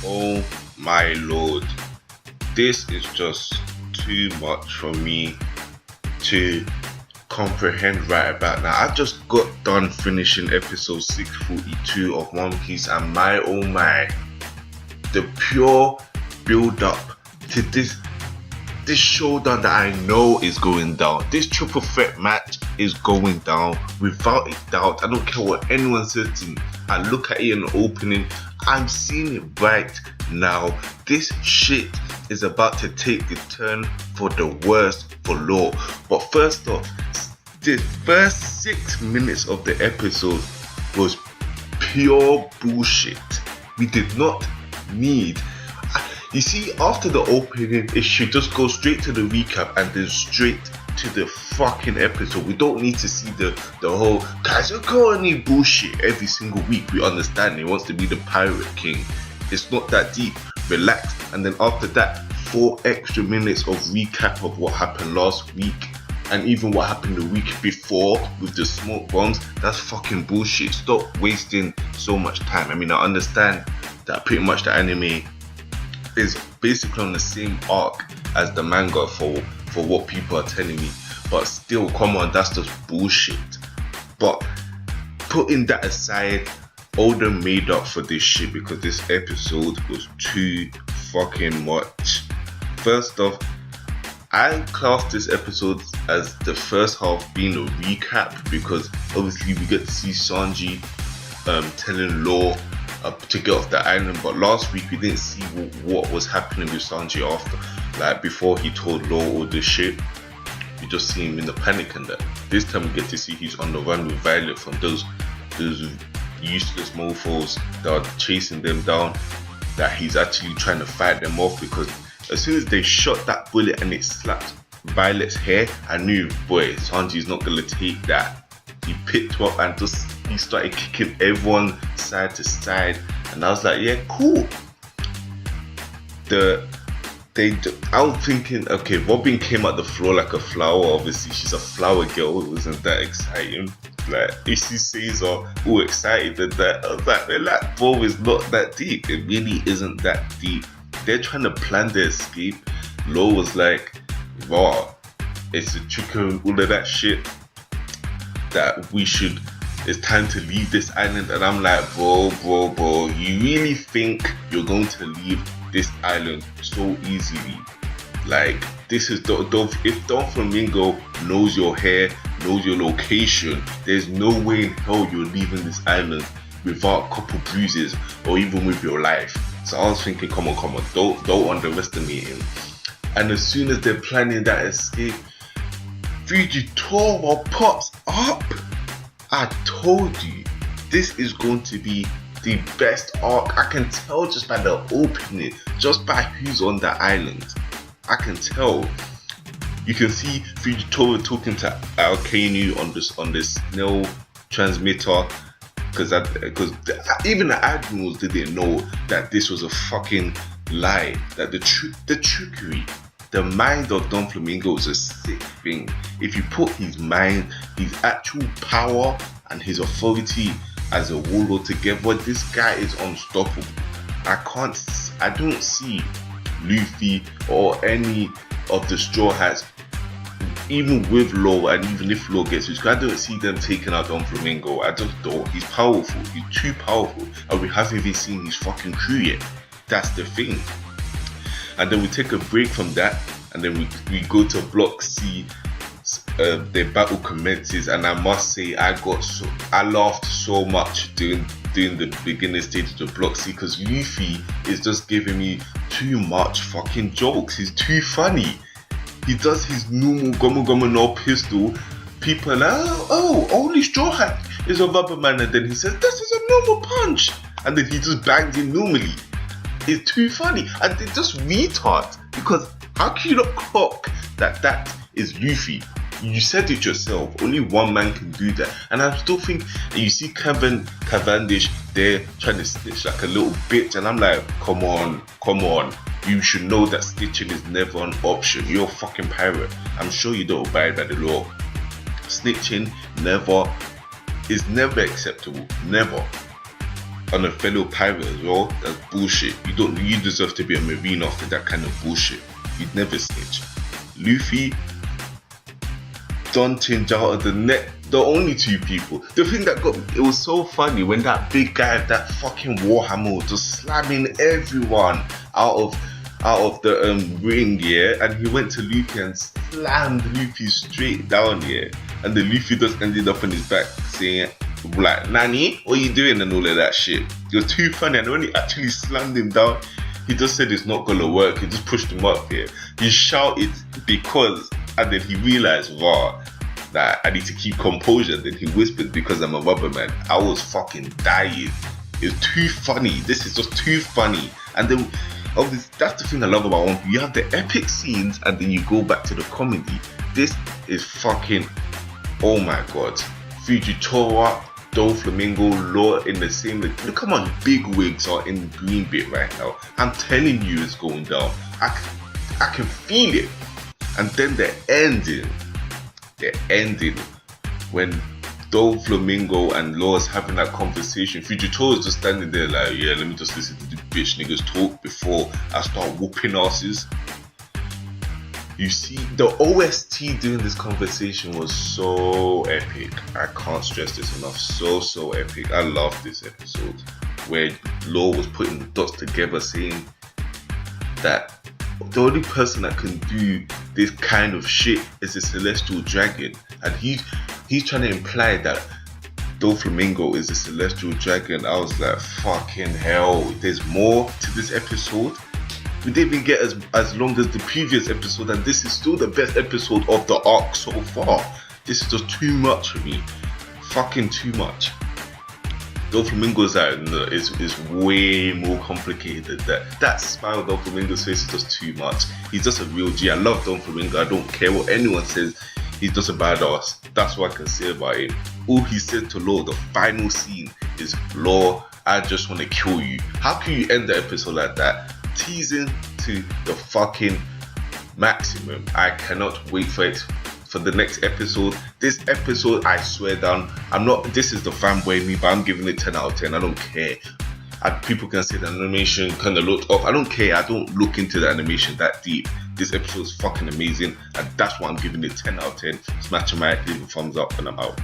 Oh my lord, this is just too much for me to comprehend right about now. I just got done finishing episode 642 of One Piece, and my oh my, the pure build up to this showdown that I know is going down. This triple threat match is going down without a doubt. I don't care what anyone says to me. I look at it in the opening, I'm seeing it right now. This shit is about to take the turn for the worst for Law. But first off, the first 6 minutes of the episode was pure bullshit. We did not need. You see, after the opening, it should just go straight to the recap and then straight to the fucking episode. We don't need to see the whole Kazukoni bullshit every single week. We understand he wants to be the pirate king. It's not that deep. Relax. And then after that, 4 extra minutes of recap of what happened last week and even what happened the week before with the smoke bombs. That's fucking bullshit. Stop wasting so much time. I mean, I understand that pretty much the anime is basically on the same arc as the manga for what people are telling me, but still, come on, that's just bullshit. But putting that aside, Oda made up for this shit because this episode was too fucking much. First off, I class this episode as the first half being a recap because obviously we get to see Sanji telling Law to get off the island, but last week we didn't see what was happening with Sanji after, like before he told Law all this shit. We just see him in the panic and that. This time we get to see he's on the run with Violet from those useless mofos that are chasing them down, that he's actually trying to fight them off, because as soon as they shot that bullet and it slapped Violet's hair, I knew, boy, Sanji's not gonna take that. He picked up and he started kicking everyone side to side, and I was like, yeah, cool. I was thinking, okay, Robin came out the floor like a flower. Obviously, she's a flower girl. It wasn't that exciting. Like, if she says all excited and that, I was like, relax, bro, it's not that deep. It really isn't that deep. They're trying to plan their escape. Law was like, wow, it's a trickery and all of that shit. That it's time to leave this island, and I'm like, bro, you really think you're going to leave this island so easily? Like, this is if Doflamingo knows your hair, knows your location, there's no way in hell you're leaving this island without a couple bruises or even with your life. So I was thinking, come on, don't underestimate him. And as soon as they're planning that escape, Fujitora pops up. I told you, this is going to be the best arc. I can tell just by the opening, just by who's on the island. I can tell. You can see Fujitora talking to Alkanu on this snail transmitter, because even the admirals didn't know that this was a fucking lie. That the trickery. The mind of Doflamingo is a sick thing. If you put his mind, his actual power and his authority as a warlord together, this guy is unstoppable. I don't see Luffy or any of the Straw Hats, even with Law, and even if Law gets his, I don't see them taking out Doflamingo. I just don't. He's powerful. He's too powerful, and we haven't even seen his fucking crew yet. That's the thing. And then we take a break from that, and then we go to Block C. The battle commences, and I must say I laughed so much during the beginning stages of Block C, because Luffy is just giving me too much fucking jokes. He's too funny. He does his normal Gomu no pistol. People are like, oh, only Straw Hat is a rubber man, and then he says, this is a normal punch, and then he just bangs it normally. It's too funny, and they just retard, because how can you not clock that is Luffy? You said it yourself, only one man can do that. And I still think, and you see Cavendish there trying to snitch like a little bitch, and I'm like, come on, you should know that snitching is never an option. You're a fucking pirate. I'm sure you don't abide by the law. Snitching is never acceptable, never. on a fellow pirate as well. That's bullshit. You deserve to be a marine after that kind of bullshit. You'd never snitch. Luffy, Don Tinjao are the only two people. The thing that it was so funny when that big guy, that fucking Warhammer, was just slamming everyone out of the ring, yeah, and he went to Luffy and slammed Luffy straight down, yeah, and the Luffy just ended up on his back saying like, "Nani, what are you doing?" and all of that shit. It was too funny, and when he actually slammed him down, he just said it's not gonna work. He just pushed him up here. He shouted because, and then he realized, wow, that I need to keep composure. Then he whispered, because I'm a rubber man. I was fucking dying. It's too funny. This is just too funny. And then, obviously, that's the thing I love about One Piece. You have the epic scenes, and then you go back to the comedy. This is fucking, oh my god. Fujitora, Doflamingo, Law in the same. Look how much big wigs are in Green Bit right now. I'm telling you, it's going down. I can feel it. And then the ending when Doflamingo and Law's having that conversation. Fujitora is just standing there like, yeah, let me just listen to the bitch niggas talk before I start whooping asses. You see, the OST during this conversation was so epic. I can't stress this enough. So epic. I love this episode where Law was putting the dots together, saying that the only person that can do this kind of shit is a celestial dragon, and he's trying to imply that Doflamingo is a celestial dragon. I was like, fucking hell, there's more to this episode. We didn't even get as long as the previous episode, and this is still the best episode of the arc so far. This is just too much for me. Fucking too much. Doflamingo's is way more complicated than that. That smile on Doflamingo's face is just too much. He's just a real G. I love Doflamingo. I don't care what anyone says. He's just a badass. That's what I can say about him. All he said to Law, the final scene, is, Law, I just want to kill you. How can you end the episode like that? Teasing to the fucking maximum. I cannot wait for it. For the next episode. This episode, I swear down, this is the fanboy me, but I'm giving it 10 out of 10. I don't care. People can say the animation kind of looked off. I don't care. I don't look into the animation that deep. This episode is fucking amazing, and that's why I'm giving it 10 out of 10. Smash a like, leave a thumbs up, and I'm out.